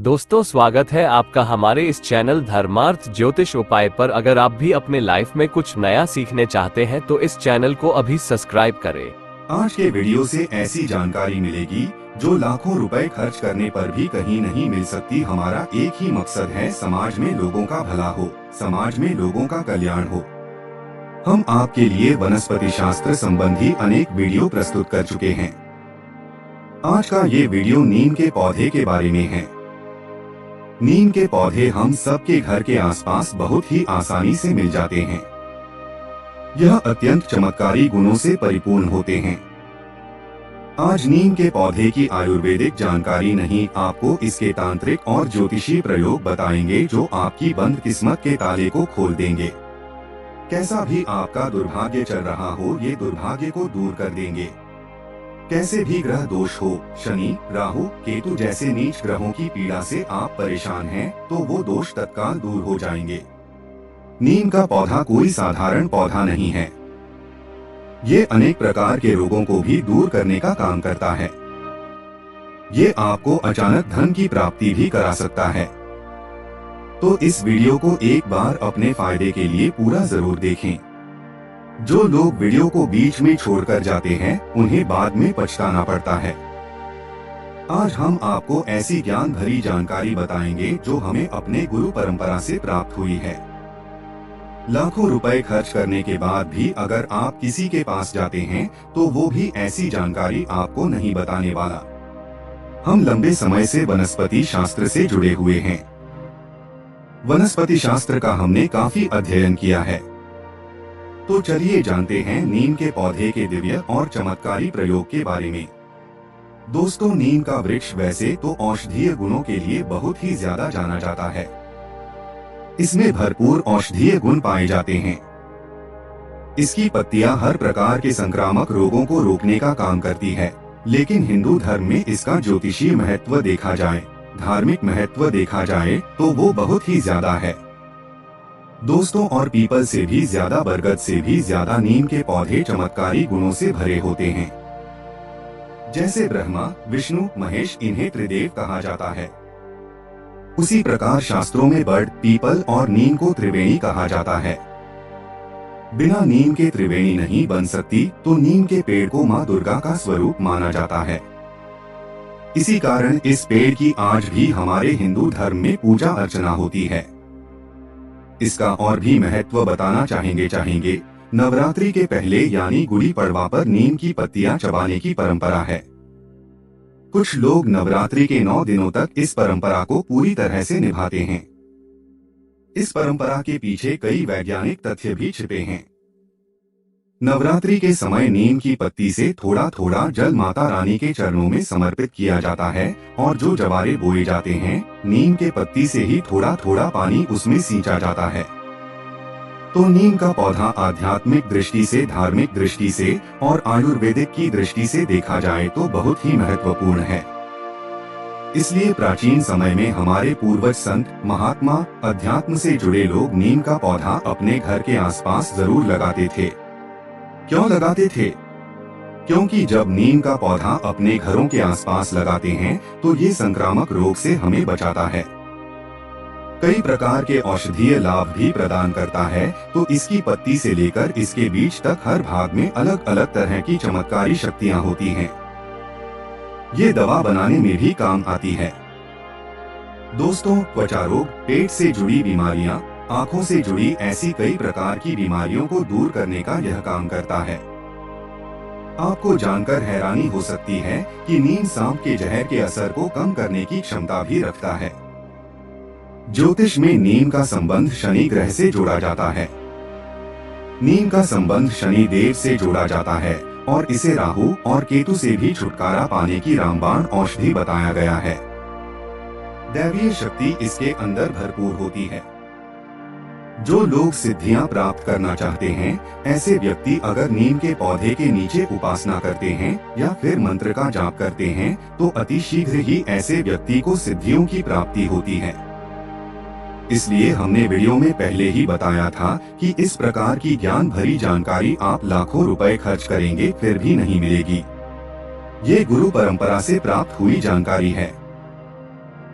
दोस्तों, स्वागत है आपका हमारे इस चैनल धर्मार्थ ज्योतिष उपाय पर। अगर आप भी अपने लाइफ में कुछ नया सीखने चाहते हैं तो इस चैनल को अभी सब्सक्राइब करें। आज के वीडियो से ऐसी जानकारी मिलेगी जो लाखों रुपए खर्च करने पर भी कहीं नहीं मिल सकती। हमारा एक ही मकसद है, समाज में लोगों का भला हो, समाज में लोगों का कल्याण हो। हम आपके लिए वनस्पति शास्त्र संबंधी अनेक वीडियो प्रस्तुत कर चुके हैं। आज का ये वीडियो नीम के पौधे के बारे में है। नीम के पौधे हम सबके घर के आसपास बहुत ही आसानी से मिल जाते हैं। यह अत्यंत चमत्कारी गुणों से परिपूर्ण होते हैं। आज नीम के पौधे की आयुर्वेदिक जानकारी नहीं, आपको इसके तांत्रिक और ज्योतिषीय प्रयोग बताएंगे जो आपकी बंद किस्मत के ताले को खोल देंगे। कैसा भी आपका दुर्भाग्य चल रहा हो, ये दुर्भाग्य को दूर कर देंगे। कैसे भी ग्रह दोष हो, शनि, राहु, केतु जैसे नीच ग्रहों की पीड़ा से आप परेशान हैं, तो वो दोष तत्काल दूर हो जाएंगे। नीम का पौधा कोई साधारण पौधा नहीं है। ये अनेक प्रकार के रोगों को भी दूर करने का काम करता है। ये आपको अचानक धन की प्राप्ति भी करा सकता है। तो इस वीडियो को एक बार अपने फायदे के लिए पूरा जरूर देखें। जो लोग वीडियो को बीच में छोड़कर जाते हैं, उन्हें बाद में पछताना पड़ता है। आज हम आपको ऐसी ज्ञान भरी जानकारी बताएंगे जो हमें अपने गुरु परंपरा से प्राप्त हुई है। लाखों रुपए खर्च करने के बाद भी अगर आप किसी के पास जाते हैं तो वो भी ऐसी जानकारी आपको नहीं बताने वाला। हम लंबे समय से वनस्पति शास्त्र से जुड़े हुए हैं। वनस्पति शास्त्र का हमने काफी अध्ययन किया है। तो चलिए जानते हैं नीम के पौधे के दिव्य और चमत्कारी प्रयोग के बारे में। दोस्तों, नीम का वृक्ष वैसे तो औषधीय गुणों के लिए बहुत ही ज्यादा जाना जाता है। इसमें भरपूर औषधीय गुण पाए जाते हैं। इसकी पत्तियां हर प्रकार के संक्रामक रोगों को रोकने का काम करती है। लेकिन हिंदू धर्म में इसका ज्योतिषीय महत्व देखा जाए, धार्मिक महत्व देखा जाए तो वो बहुत ही ज्यादा है। दोस्तों, और पीपल से भी ज्यादा, बरगद से भी ज्यादा नीम के पौधे चमत्कारी गुणों से भरे होते हैं। जैसे ब्रह्मा, विष्णु, महेश, इन्हें त्रिदेव कहा जाता है। उसी प्रकार शास्त्रों में बड़, पीपल और नीम को त्रिवेणी कहा जाता है। बिना नीम के त्रिवेणी नहीं बन सकती, तो नीम के पेड़ को माँ दुर्गा का स्वरूप माना जाता है। इसी कारण इस पेड़ की आज भी हमारे हिंदू धर्म में पूजा अर्चना होती है। इसका और भी महत्व बताना चाहेंगे। नवरात्रि के पहले यानी गुड़ी पड़वा पर नीम की पत्तियां चबाने की परंपरा है। कुछ लोग नवरात्रि के 9 दिनों तक इस परंपरा को पूरी तरह से निभाते हैं। इस परंपरा के पीछे कई वैज्ञानिक तथ्य भी छिपे हैं। नवरात्रि के समय नीम की पत्ती से थोड़ा थोड़ा जल माता रानी के चरणों में समर्पित किया जाता है, और जो जवारे बोए जाते हैं, नीम के पत्ती से ही थोड़ा थोड़ा पानी उसमें सींचा जाता है। तो नीम का पौधा आध्यात्मिक दृष्टि से, धार्मिक दृष्टि से और आयुर्वेदिक की दृष्टि से देखा जाए तो बहुत ही महत्वपूर्ण है। इसलिए प्राचीन समय में हमारे पूर्वज संत, महात्मा, अध्यात्म से जुड़े लोग नीम का पौधा अपने घर के आसपास जरूर लगाते थे। क्यों लगाते थे? क्योंकि जब नीम का पौधा अपने घरों के आसपास लगाते हैं तो ये संक्रामक रोग से हमें बचाता है। कई प्रकार के औषधीय लाभ भी प्रदान करता है। तो इसकी पत्ती से लेकर इसके बीज तक हर भाग में अलग अलग तरह की चमत्कारी शक्तियां होती हैं। ये दवा बनाने में भी काम आती है। दोस्तों, त्वचा रोग, पेट से जुड़ी बीमारियां, आंखों से जुड़ी ऐसी कई प्रकार की बीमारियों को दूर करने का यह काम करता है। आपको जानकर हैरानी हो सकती है कि नीम सांप के जहर के असर को कम करने की क्षमता भी रखता है। ज्योतिष में नीम का संबंध शनि ग्रह से जोड़ा जाता है। नीम का संबंध शनि देव से जोड़ा जाता है और इसे राहु और केतु से भी छुटकारा पाने की रामबाण औषधि बताया गया है। दैवीय शक्ति इसके अंदर भरपूर होती है। जो लोग सिद्धियां प्राप्त करना चाहते हैं, ऐसे व्यक्ति अगर नीम के पौधे के नीचे उपासना करते हैं या फिर मंत्र का जाप करते हैं तो अति शीघ्र ही ऐसे व्यक्ति को सिद्धियों की प्राप्ति होती है। इसलिए हमने वीडियो में पहले ही बताया था कि इस प्रकार की ज्ञान भरी जानकारी आप लाखों रुपए खर्च करेंगे फिर भी नहीं मिलेगी। ये गुरु परंपरा से प्राप्त हुई जानकारी है।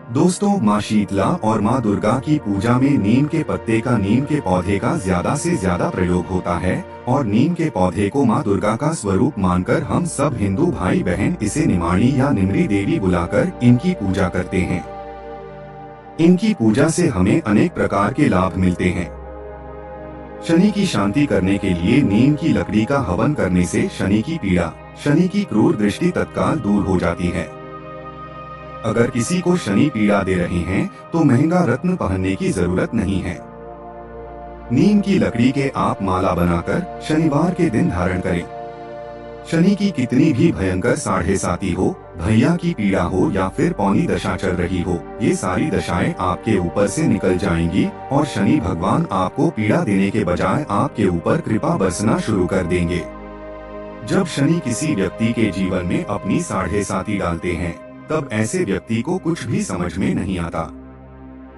दोस्तों, माँ शीतला और माँ दुर्गा की पूजा में नीम के पौधे का ज्यादा से ज्यादा प्रयोग होता है और नीम के पौधे को माँ दुर्गा का स्वरूप मानकर हम सब हिंदू भाई बहन इसे निमाणी या निमरी देवी बुलाकर इनकी पूजा करते हैं। इनकी पूजा से हमें अनेक प्रकार के लाभ मिलते हैं। शनि की शांति करने के लिए नीम की लकड़ी का हवन करने से शनि की पीड़ा, शनि की क्रूर दृष्टि तत्काल दूर हो जाती है। अगर किसी को शनि पीड़ा दे रहे हैं तो महंगा रत्न पहनने की जरूरत नहीं है। नीम की लकड़ी के आप माला बनाकर शनिवार के दिन धारण करें। शनि की कितनी भी भयंकर साढ़े साती हो, भैया की पीड़ा हो या फिर पौनी दशा चल रही हो, ये सारी दशाएं आपके ऊपर से निकल जाएंगी और शनि भगवान आपको पीड़ा देने के बजाय आपके ऊपर कृपा बरसना शुरू कर देंगे। जब शनि किसी व्यक्ति के जीवन में अपनी साढ़े साती डालते हैं तब ऐसे व्यक्ति को कुछ भी समझ में नहीं आता।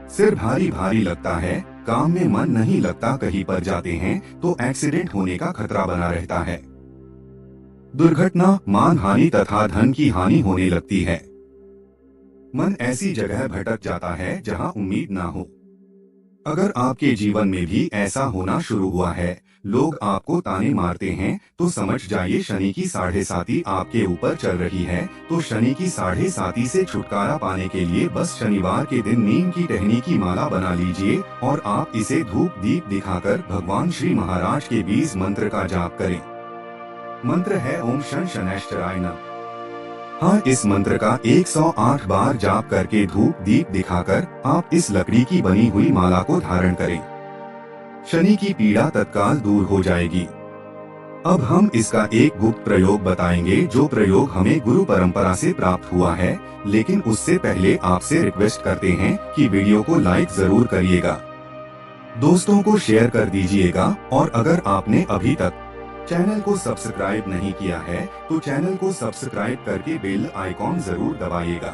सिर भारी भारी लगता है, काम में मन नहीं लगता, कहीं पर जाते हैं तो एक्सीडेंट होने का खतरा बना रहता है। दुर्घटना, मान हानि तथा धन की हानि होने लगती है। मन ऐसी जगह भटक जाता है जहां उम्मीद ना हो। अगर आपके जीवन में भी ऐसा होना शुरू हुआ है, लोग आपको ताने मारते हैं, तो समझ जाइए शनि की साढ़े साती आपके ऊपर चल रही है। तो शनि की साढ़े साती से छुटकारा पाने के लिए बस शनिवार के दिन नीम की टहनी की माला बना लीजिए और आप इसे धूप दीप दिखाकर भगवान श्री महाराज के 20 मंत्र का जाप करें। मंत्र है ओम शन शनैश्चराय नमः। हाँ, इस मंत्र का 108 बार जाप करके धूप दीप दिखाकर आप इस लकड़ी की बनी हुई माला को धारण करें। शनि की पीड़ा तत्काल दूर हो जाएगी। अब हम इसका एक गुप्त प्रयोग बताएंगे, जो प्रयोग हमें गुरु परंपरा से प्राप्त हुआ है। लेकिन उससे पहले आपसे रिक्वेस्ट करते हैं कि वीडियो को लाइक जरूर करिएगा, दोस्तों को शेयर कर दीजिएगा और अगर आपने अभी तक चैनल को सब्सक्राइब नहीं किया है तो चैनल को सब्सक्राइब करके बेल आइकॉन जरूर दबाइएगा।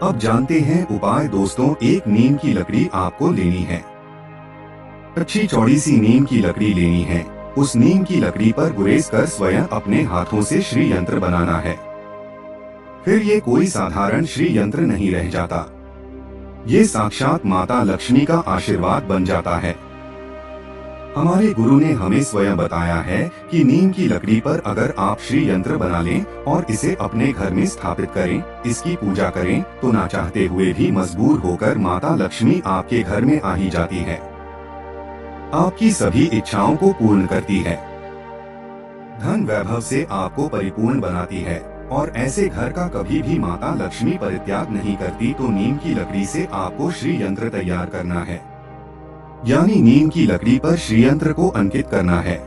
अब जानते हैं उपाय। दोस्तों, एक नीम की लकड़ी आपको लेनी है। अच्छी चौड़ी सी नीम की लकड़ी लेनी है। उस नीम की लकड़ी पर गुरेज कर स्वयं अपने हाथों से श्री यंत्र बनाना है। फिर ये कोई साधारण श्री यंत्र नहीं रह जाता, ये साक्षात माता लक्ष्मी का आशीर्वाद बन जाता है। हमारे गुरु ने हमें स्वयं बताया है कि नीम की लकड़ी पर अगर आप श्री यंत्र बना लें और इसे अपने घर में स्थापित करें, इसकी पूजा करें, तो ना चाहते हुए भी मजबूर होकर माता लक्ष्मी आपके घर में आ ही जाती है, आपकी सभी इच्छाओं को पूर्ण करती है, धन वैभव से आपको परिपूर्ण बनाती है और ऐसे घर का कभी भी माता लक्ष्मी परित्याग नहीं करती। तो नीम की लकड़ी से आपको श्री यंत्र तैयार करना है, यानी नीम की लकड़ी पर श्री यंत्र को अंकित करना है।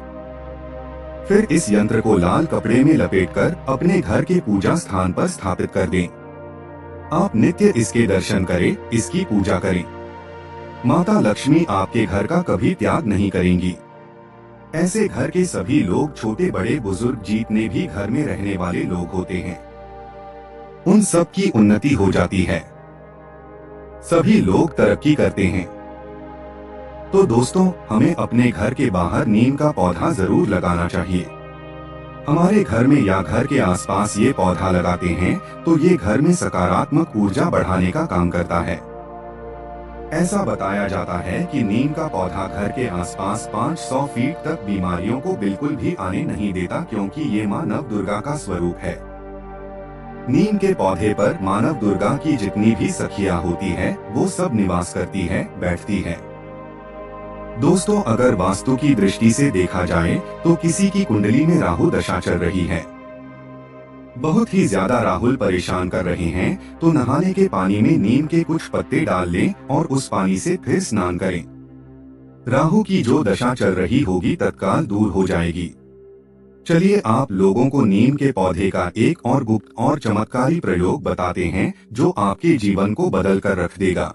फिर इस यंत्र को लाल कपड़े में लपेटकर अपने घर के पूजा स्थान पर स्थापित कर दें। आप नित्य इसके दर्शन करें, इसकी पूजा करें। माता लक्ष्मी आपके घर का कभी त्याग नहीं करेंगी। ऐसे घर के सभी लोग, छोटे बड़े बुजुर्ग, जितने भी घर में रहने वाले लोग होते हैं, उन सब की उन्नति हो जाती है, सभी लोग तरक्की करते हैं। तो दोस्तों, हमें अपने घर के बाहर नीम का पौधा जरूर लगाना चाहिए। हमारे घर में या घर के आसपास ये पौधा लगाते हैं तो ये घर में सकारात्मक ऊर्जा बढ़ाने का काम करता है। ऐसा बताया जाता है कि नीम का पौधा घर के आसपास 500 फीट तक बीमारियों को बिल्कुल भी आने नहीं देता, क्योंकि ये माँ नव दुर्गा का स्वरूप है। नीम के पौधे पर मानव दुर्गा की जितनी भी सखियां होती है वो सब निवास करती है, बैठती है। दोस्तों, अगर वास्तु की दृष्टि से देखा जाए तो किसी की कुंडली में राहु दशा चल रही है, बहुत ही ज्यादा राहुल परेशान कर रहे हैं, तो नहाने के पानी में नीम के कुछ पत्ते डाल लें और उस पानी से फिर स्नान करें। राहु की जो दशा चल रही होगी तत्काल दूर हो जाएगी। चलिए आप लोगों को नीम के पौधे का एक और गुप्त और चमत्कारी प्रयोग बताते हैं, जो आपके जीवन को बदल कर रख देगा,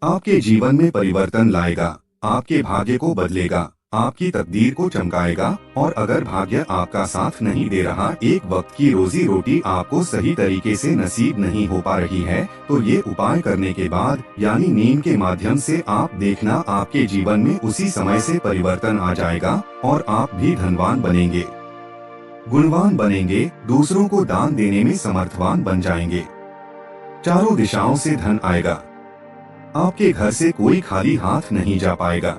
आपके जीवन में परिवर्तन लाएगा, आपके भाग्य को बदलेगा, आपकी तकदीर को चमकाएगा। और अगर भाग्य आपका साथ नहीं दे रहा, एक वक्त की रोजी रोटी आपको सही तरीके से नसीब नहीं हो पा रही है, तो ये उपाय करने के बाद यानी नीम के माध्यम से आप देखना, आपके जीवन में उसी समय से परिवर्तन आ जाएगा और आप भी धनवान बनेंगे, गुणवान बनेंगे, दूसरों को दान देने में समर्थवान बन जाएंगे। चारों दिशाओं से धन आएगा। आपके घर से कोई खाली हाथ नहीं जा पाएगा।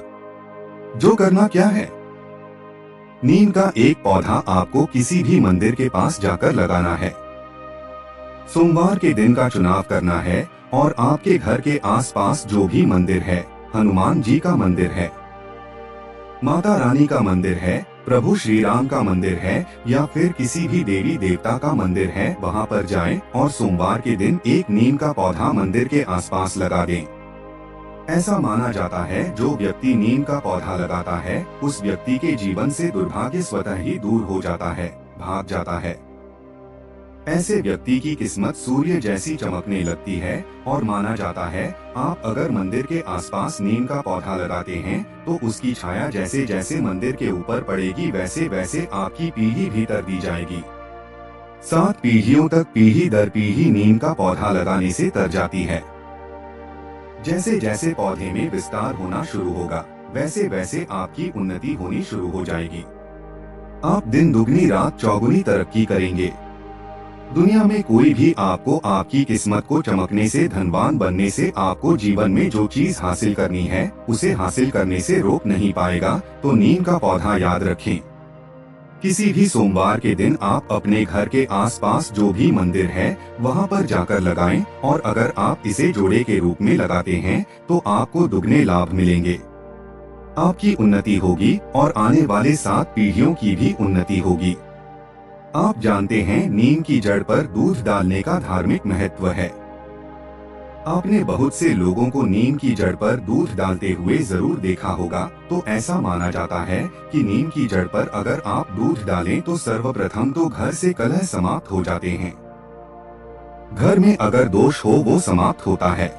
जो करना क्या है, नीम का एक पौधा आपको किसी भी मंदिर के पास जाकर लगाना है। सोमवार के दिन का चुनाव करना है और आपके घर के आसपास जो भी मंदिर है, हनुमान जी का मंदिर है, माता रानी का मंदिर है, प्रभु श्री राम का मंदिर है या फिर किसी भी देवी देवता का मंदिर है, वहां पर जाएं और सोमवार के दिन एक नीम का पौधा मंदिर के आसपास लगा दें। ऐसा माना जाता है जो व्यक्ति नीम का पौधा लगाता है उस व्यक्ति के जीवन से दुर्भाग्य स्वतः ही दूर हो जाता है, भाग जाता है। ऐसे व्यक्ति की किस्मत सूर्य जैसी चमकने लगती है और माना जाता है आप अगर मंदिर के आसपास नीम का पौधा लगाते हैं तो उसकी छाया जैसे जैसे मंदिर के ऊपर पड़ेगी वैसे वैसे आपकी पीढ़ी भीतर दी जाएगी। 7 पीढ़ियों तक पीढ़ी दर पीढ़ी नीम का पौधा लगाने से तर जाती है। जैसे जैसे पौधे में विस्तार होना शुरू होगा वैसे वैसे आपकी उन्नति होनी शुरू हो जाएगी। आप दिन दुगनी रात चौगुनी तरक्की करेंगे। दुनिया में कोई भी आपको आपकी किस्मत को चमकने से, धनवान बनने से, आपको जीवन में जो चीज हासिल करनी है उसे हासिल करने से रोक नहीं पाएगा। तो नीम का पौधा याद रखें। किसी भी सोमवार के दिन आप अपने घर के आसपास जो भी मंदिर है वहां पर जाकर लगाएं और अगर आप इसे जोड़े के रूप में लगाते हैं तो आपको दुगने लाभ मिलेंगे। आपकी उन्नति होगी और आने वाले 7 पीढ़ियों की भी उन्नति होगी। आप जानते हैं नीम की जड़ पर दूध डालने का धार्मिक महत्व है। आपने बहुत से लोगों को नीम की जड़ पर दूध डालते हुए जरूर देखा होगा। तो ऐसा माना जाता है कि नीम की जड़ पर अगर आप दूध डालें तो सर्वप्रथम तो घर से कलह समाप्त हो जाते हैं। घर में अगर दोष हो वो समाप्त होता है।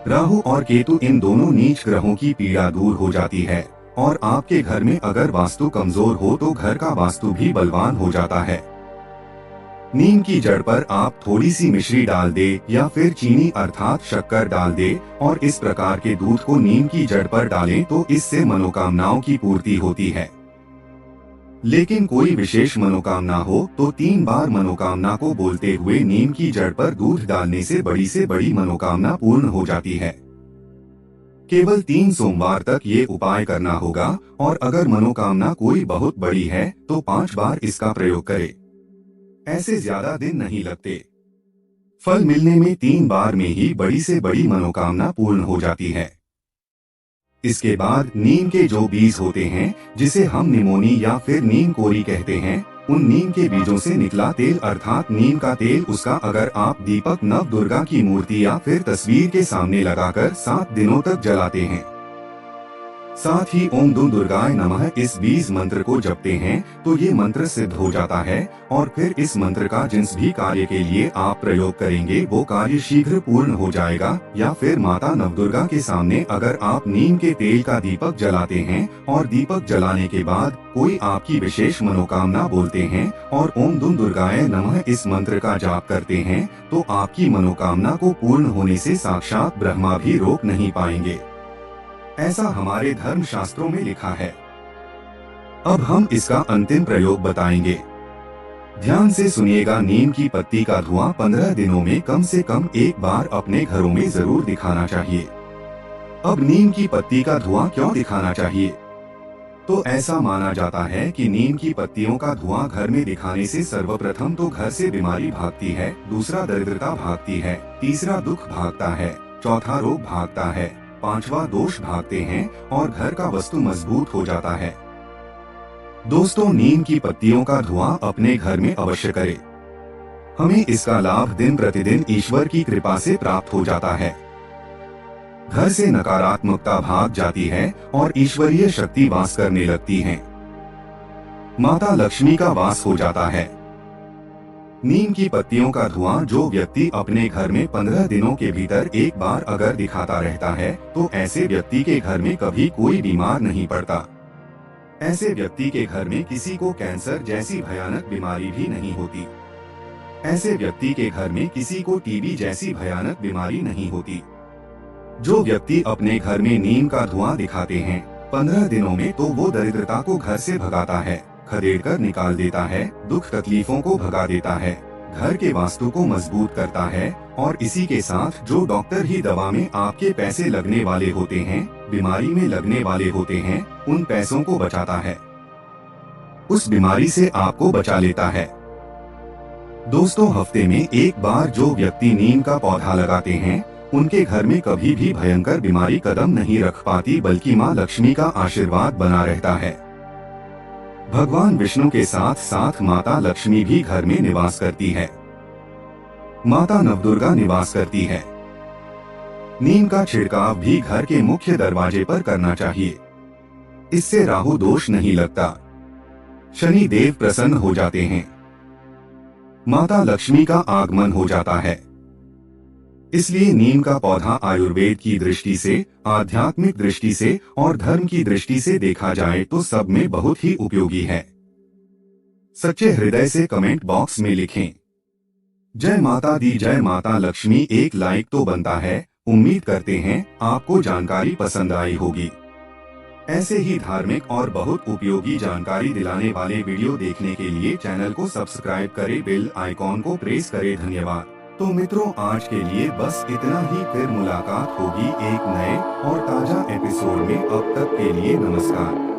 राहु और केतु इन दोनों नीच ग्रहों की पीड़ा दूर हो जाती है और आपके घर में अगर वास्तु कमजोर हो तो घर का वास्तु भी बलवान हो जाता है। नीम की जड़ पर आप थोड़ी सी मिश्री डाल दे या फिर चीनी अर्थात शक्कर डाल दे और इस प्रकार के दूध को नीम की जड़ पर डालें तो इससे मनोकामनाओं की पूर्ति होती है। लेकिन कोई विशेष मनोकामना हो तो 3 बार मनोकामना को बोलते हुए नीम की जड़ पर दूध डालने से बड़ी मनोकामना पूर्ण हो जाती है। केवल 3 सोमवार तक ये उपाय करना होगा और अगर मनोकामना कोई बहुत बड़ी है तो 5 बार इसका प्रयोग करें। ऐसे ज्यादा दिन नहीं लगते। फल मिलने में 3 बार में ही बड़ी से बड़ी मनोकामना पूर्ण हो जाती है। इसके बाद नीम के जो बीज होते हैं जिसे हम निमोनी या फिर नीम कोरी कहते हैं, उन नीम के बीजों से निकला तेल अर्थात नीम का तेल, उसका अगर आप दीपक नव दुर्गा की मूर्ति या फिर तस्वीर के सामने लगाकर 7 दिनों तक जलाते हैं, साथ ही ओम दुम दुर्गाय नमः इस बीज मंत्र को जपते हैं तो ये मंत्र सिद्ध हो जाता है और फिर इस मंत्र का जिस भी कार्य के लिए आप प्रयोग करेंगे वो कार्य शीघ्र पूर्ण हो जाएगा। या फिर माता नवदुर्गा के सामने अगर आप नीम के तेल का दीपक जलाते हैं और दीपक जलाने के बाद कोई आपकी विशेष मनोकामना बोलते हैं और ओम दुम दुर्गाय नमः इस मंत्र का जाप करते हैं तो आपकी मनोकामना को पूर्ण होने से साक्षात ब्रह्मा भी रोक नहीं पाएंगे। ऐसा हमारे धर्म शास्त्रों में लिखा है। अब हम इसका अंतिम प्रयोग बताएंगे। ध्यान से सुनिएगा। नीम की पत्ती का धुआं 15 दिनों में कम से कम एक बार अपने घरों में जरूर दिखाना चाहिए। अब नीम की पत्ती का धुआं क्यों दिखाना चाहिए? तो ऐसा माना जाता है कि नीम की पत्तियों का धुआं घर में दिखाने से सर्वप्रथम तो घर से बीमारी भागती है, दूसरा दरिद्रता भागती है, तीसरा दुख भागता है, चौथा रोग भागता है, 5वां दोष भागते हैं और घर का वास्तु मजबूत हो जाता है। दोस्तों, नीम की पत्तियों का धुआं अपने घर में अवश्य करें। हमें इसका लाभ दिन प्रतिदिन ईश्वर की कृपा से प्राप्त हो जाता है। घर से नकारात्मकता भाग जाती है और ईश्वरीय शक्ति वास करने लगती है। माता लक्ष्मी का वास हो जाता है। नीम की पत्तियों का धुआं जो व्यक्ति अपने घर में 15 दिनों के भीतर एक बार अगर दिखाता रहता है तो ऐसे व्यक्ति के घर में कभी कोई बीमार नहीं पड़ता। ऐसे व्यक्ति के घर में किसी को कैंसर जैसी भयानक बीमारी भी नहीं होती। ऐसे व्यक्ति के घर में किसी को टीबी जैसी भयानक बीमारी नहीं होती। जो व्यक्ति अपने घर में नीम का धुआं दिखाते हैं 15 दिनों में तो वो दरिद्रता को घर से भगाता है, खदेड़ कर निकाल देता है, दुख तकलीफों को भगा देता है, घर के वास्तु को मजबूत करता है और इसी के साथ जो डॉक्टर ही दवा में आपके पैसे लगने वाले होते हैं, बीमारी में लगने वाले होते हैं, उन पैसों को बचाता है, उस बीमारी से आपको बचा लेता है। दोस्तों, हफ्ते में एक बार जो व्यक्ति नीम का पौधा लगाते हैं, उनके घर में कभी भी भयंकर बीमारी कदम नहीं रख पाती, बल्कि माँ लक्ष्मी का आशीर्वाद बना रहता है। भगवान विष्णु के साथ साथ माता लक्ष्मी भी घर में निवास करती है। माता नवदुर्गा निवास करती है। नीम का छिड़काव भी घर के मुख्य दरवाजे पर करना चाहिए। इससे राहु दोष नहीं लगता, शनि देव प्रसन्न हो जाते हैं, माता लक्ष्मी का आगमन हो जाता है। इसलिए नीम का पौधा आयुर्वेद की दृष्टि से, आध्यात्मिक दृष्टि से और धर्म की दृष्टि से देखा जाए तो सब में बहुत ही उपयोगी है। सच्चे हृदय से कमेंट बॉक्स में लिखें, जय माता दी, जय माता लक्ष्मी। एक लाइक तो बनता है। उम्मीद करते हैं आपको जानकारी पसंद आई होगी। ऐसे ही धार्मिक और बहुत उपयोगी जानकारी दिलाने वाले वीडियो देखने के लिए चैनल को सब्सक्राइब करें, बेल आइकॉन को प्रेस करें। धन्यवाद। तो मित्रों, आज के लिए बस इतना ही। फिर मुलाकात होगी एक नए और ताजा एपिसोड में। अब तक के लिए नमस्कार।